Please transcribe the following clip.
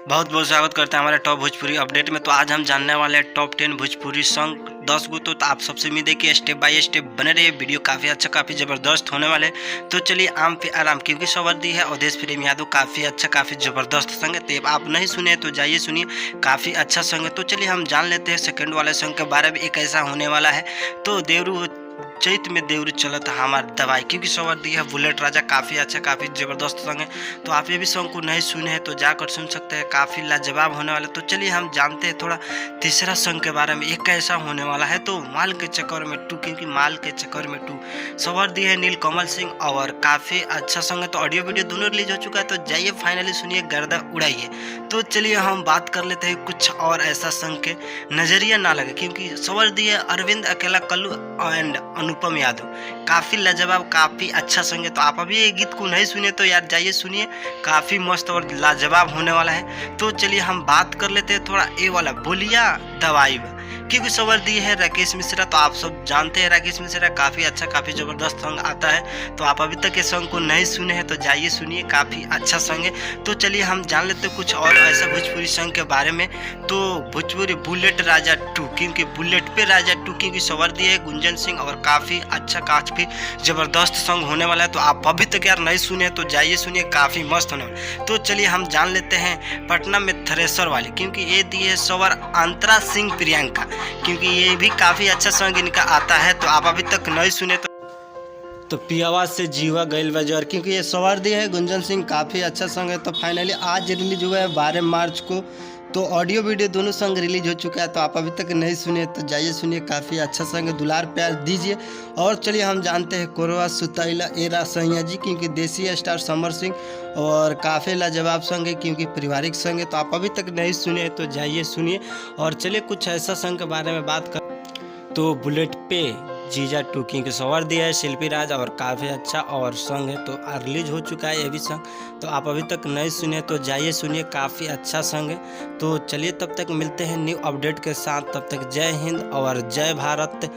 बहुत बहुत स्वागत करते हैं हमारे टॉप भोजपुरी अपडेट में। तो आज हम जानने वाले हैं टॉप 10 भोजपुरी सॉन्ग 10 गो। तो आप सबसे उम्मीद है कि स्टेप बाय स्टेप बने रहिए, वीडियो काफ़ी अच्छा काफ़ी ज़बरदस्त होने वाले। तो चलिए आम पे आराम, क्योंकि सवर दी है अवधेश प्रेम यादव, काफ़ी अच्छा काफ़ी ज़बरदस्त सॉन्ग है। तो आप नहीं सुने तो जाइए सुनिए, काफ़ी अच्छा सॉन्ग है। तो चलिए हम जान लेते हैं सेकंड वाले सॉन्ग के बारे में। एक ऐसा होने वाला है तो देवरू चैत में देवरू चलत हमार दवाई, क्योंकि सवर दी है बुलेट राजा, काफ़ी अच्छा काफ़ी ज़बरदस्त सॉन्ग है। तो आप ये भी सॉन्ग को नहीं सुने हैं तो जाकर सुन सकते हैं, काफ़ी लाजवाब होने वाला। तो चलिए हम जानते हैं थोड़ा तीसरा सॉन्ग के बारे में। एक ऐसा होने वाला है तो माल के चक्कर में टू, क्योंकि माल के चक्कर में टू सवर दी है नीलकमल सिंह, और काफ़ी अच्छा सॉन्ग है। तो ऑडियो वीडियो दोनों रिलीज हो चुका है, तो जाइए फाइनली सुनिए, गर्दा उड़ाइए। तो चलिए हम बात कर लेते हैं कुछ और ऐसा सॉन्ग के, नजरिया ना लगे, क्योंकि सवर दी है अरविंद अकेला, कल्लू एंड अनुपम यादव, काफ़ी लाजवाब काफ़ी अच्छा सॉन्ग है। तो आप अभी ये गीत को नहीं सुने तो यार जाइए सुनिए, काफ़ी मस्त और लाजवाब होने वाला है। तो चलिए हम बात कर लेते हैं थोड़ा ए वाला बोलिया दवाई, क्योंकि सवर दी है राकेश मिश्रा। तो आप सब जानते हैं राकेश मिश्रा काफ़ी अच्छा काफ़ी ज़बरदस्त सॉन्ग आता है। तो आप अभी तक ये सॉन्ग को नहीं सुने हैं तो जाइए सुनिए, काफ़ी अच्छा सॉन्ग है। तो चलिए हम जान लेते हैं कुछ और ऐसा भोजपुरी सॉन्ग के बारे में। तो भोजपुरी बुलेट राजा टू, क्योंकि बुलेट पे राजा टू, क्योंकि सवर दी है गुंजन सिंह, और काफ़ी अच्छा काफ़ी ज़बरदस्त सॉन्ग होने वाला है। तो आप अभी तक यार नहीं सुने तो जाइए सुनिए, काफ़ी मस्त होने वाला है। तो चलिए हम जान लेते हैं पटना में थ्रेसर वाली, क्योंकि ये दी है सवर अंतरा सिंह प्रियंका, क्योंकि ये भी काफ़ी अच्छा सॉन्ग इनका आता है। तो आप अभी तक नहीं सुने तो पियावा से जीवा गैल बाजार, क्योंकि ये सवार दी है गुंजन सिंह, काफ़ी अच्छा सॉन्ग है। तो फाइनली आज रिलीज हुआ है 12 मार्च को। तो ऑडियो वीडियो दोनों सॉन्ग रिलीज हो चुका है। तो आप अभी तक नहीं सुने तो जाइए सुनिए, काफ़ी अच्छा सॉन्ग है, दुलार प्यार दीजिए। और चलिए हम जानते हैं कोरवा सुतैला एरा सैया जी, क्योंकि देसी स्टार समर सिंह, और काफ़ी लाजवाब सॉन्ग है, क्योंकि पारिवारिक सॉन्ग है। तो आप अभी तक नहीं सुने तो जाइए सुनिए। और चलिए कुछ ऐसा सॉन्ग के बारे में बात कर, तो बुलेट पे जीजा टू, क्योंकि सवर दिया है शिल्पी राज, और काफ़ी अच्छा और सॉन्ग है। तो रिलीज हो चुका है ये भी सॉन्ग। तो आप अभी तक नहीं सुने तो जाइए सुनिए, काफ़ी अच्छा सॉन्ग है। तो चलिए तब तक मिलते हैं न्यू अपडेट के साथ, तब तक जय हिंद और जय भारत।